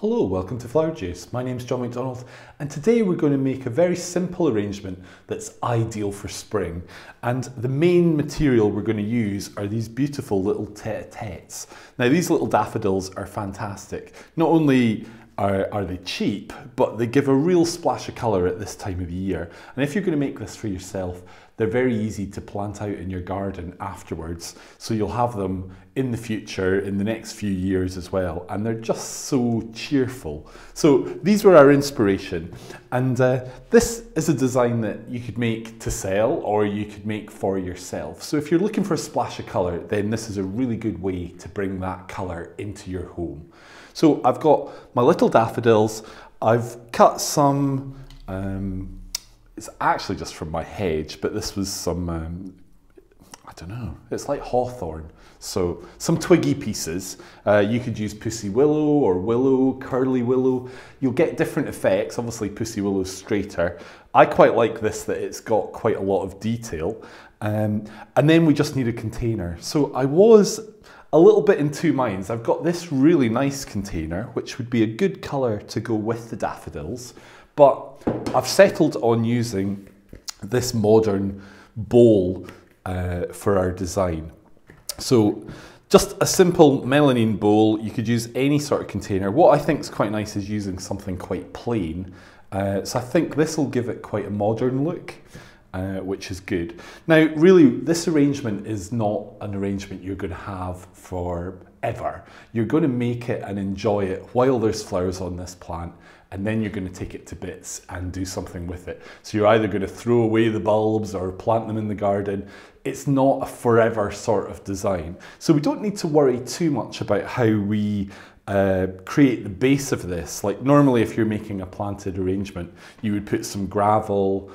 Hello, welcome to Flower Juice. My name's John McDonald and today we're going to make a very simple arrangement that's ideal for spring. And the main material we're going to use are these beautiful little têtê-a-têtés. Now these little daffodils are fantastic. Not only are they cheap, but they give a real splash of colour at this time of the year. And if you're going to make this for yourself, they're very easy to plant out in your garden afterwards. So you'll have them in the future, in the next few years as well. And they're just so cheerful. So these were our inspiration. And this is a design that you could make to sell or you could make for yourself. So if you're looking for a splash of colour, then this is a really good way to bring that colour into your home. So I've got my little daffodils. I've cut some, it's actually just from my hedge, but this was some, I don't know, it's like hawthorn. So some twiggy pieces. You could use pussy willow or willow, curly willow. You'll get different effects. Obviously pussy willow's straighter. I quite like this, that it's got quite a lot of detail. And then we just need a container. So I was a little bit in two minds. I've got this really nice container, which would be a good colour to go with the daffodils, but I've settled on using this modern bowl for our design. So just a simple melamine bowl. You could use any sort of container. What I think is quite nice is using something quite plain. So I think this will give it quite a modern look. Which is good. Now, really, this arrangement is not an arrangement you're going to have forever. You're going to make it and enjoy it while there's flowers on this plant, and then you're going to take it to bits and do something with it. So you're either going to throw away the bulbs or plant them in the garden. It's not a forever sort of design. So we don't need to worry too much about how we create the base of this. Like normally if you're making a planted arrangement, you would put some gravel,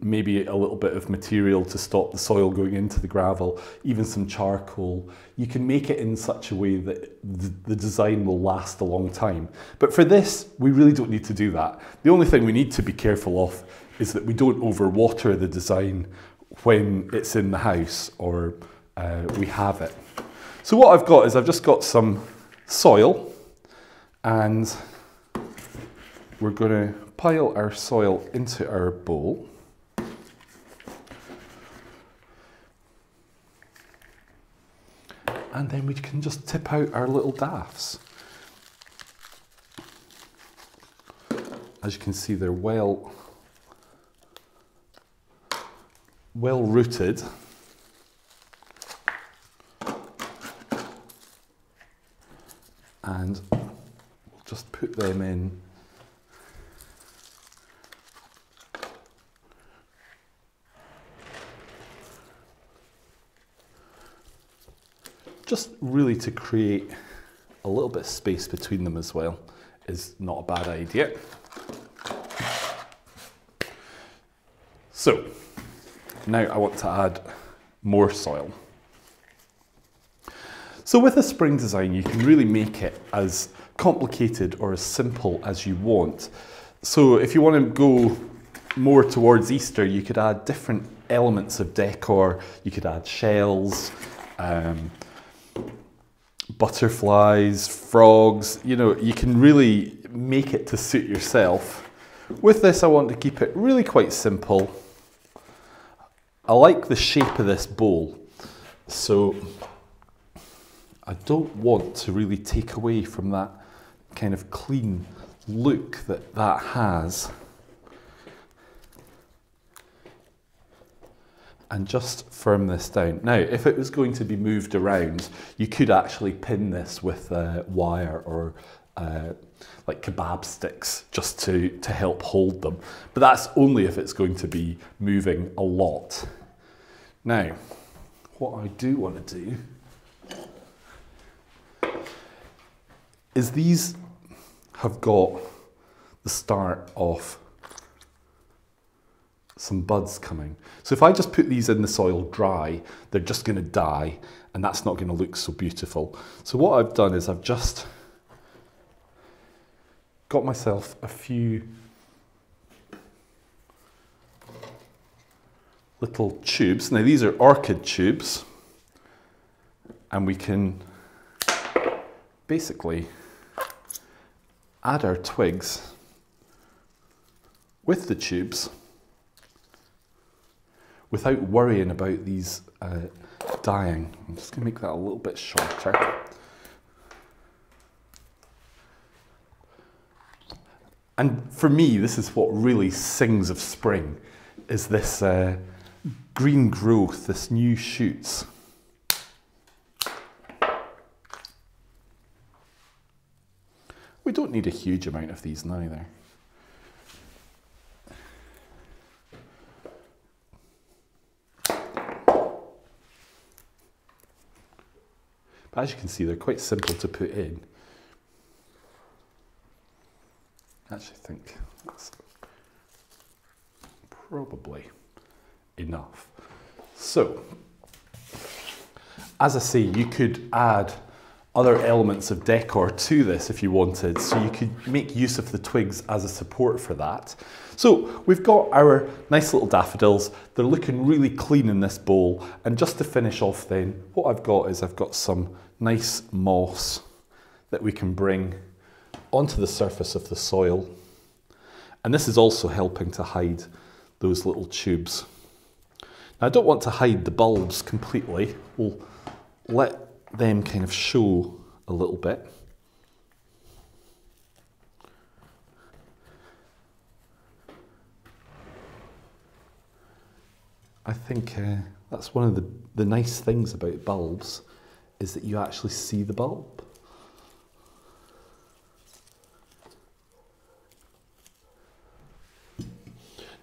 maybe a little bit of material to stop the soil going into the gravel, even some charcoal. You can make it in such a way that the design will last a long time. But for this, we really don't need to do that. The only thing we need to be careful of is that we don't overwater the design when it's in the house or we have it. So what I've got is I've just got some soil, and we're going to pile our soil into our bowl. And then we can just tip out our little daffs. As you can see, they're well rooted. And we'll just put them in just really to create a little bit of space between them as well is not a bad idea. So now I want to add more soil. So with a spring design, you can really make it as complicated or as simple as you want. So if you want to go more towards Easter, you could add different elements of decor. You could add shells, butterflies, frogs, you know, you can really make it to suit yourself. With this, I want to keep it really quite simple. I like the shape of this bowl, so I don't want to really take away from that kind of clean look that that has. And just firm this down. Now, if it was going to be moved around, you could actually pin this with wire or like kebab sticks just to help hold them. But that's only if it's going to be moving a lot. Now, what I do want to do is these have got the start of some buds coming. So if I just put these in the soil dry, they're just going to die, and that's not going to look so beautiful. So what I've done is I've just got myself a few little tubes. Now these are orchid tubes, and we can basically add our twigs with the tubes without worrying about these dying. I'm just going to make that a little bit shorter. And for me, this is what really sings of spring, is this green growth, this new shoots. We don't need a huge amount of these neither. But as you can see, they're quite simple to put in. I actually think that's probably enough. So, as I say, you could add other elements of decor to this if you wanted, so you could make use of the twigs as a support for that. So we've got our nice little daffodils. They're looking really clean in this bowl, and just to finish off then, what I've got is I've got some nice moss that we can bring onto the surface of the soil, and this is also helping to hide those little tubes. Now I don't want to hide the bulbs completely, we'll let them kind of show a little bit. I think that's one of the nice things about bulbs, is that you actually see the bulb.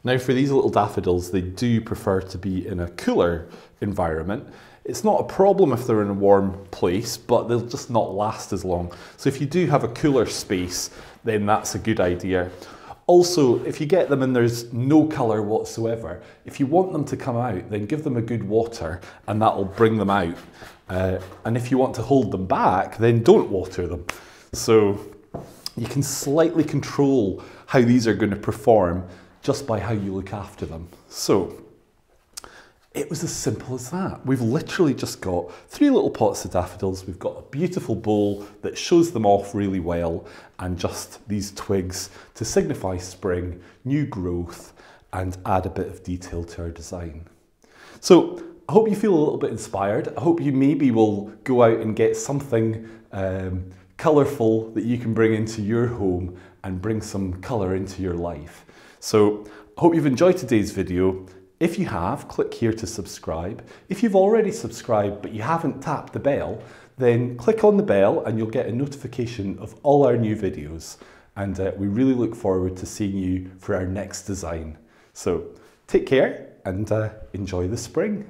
Now for these little daffodils, they do prefer to be in a cooler environment. It's not a problem if they're in a warm place, but they'll just not last as long. So if you do have a cooler space, then that's a good idea. Also, if you get them and there's no colour whatsoever, if you want them to come out, then give them a good water and that will bring them out. And if you want to hold them back, then don't water them. So you can slightly control how these are going to perform just by how you look after them. So it was as simple as that. We've literally just got 3 little pots of daffodils, we've got a beautiful bowl that shows them off really well, and just these twigs to signify spring, new growth, and add a bit of detail to our design. So I hope you feel a little bit inspired. I hope you maybe will go out and get something colourful that you can bring into your home and bring some colour into your life. So I hope you've enjoyed today's video. If you have, click here to subscribe. If you've already subscribed but you haven't tapped the bell, then click on the bell and you'll get a notification of all our new videos. And we really look forward to seeing you for our next design. So take care and enjoy the spring.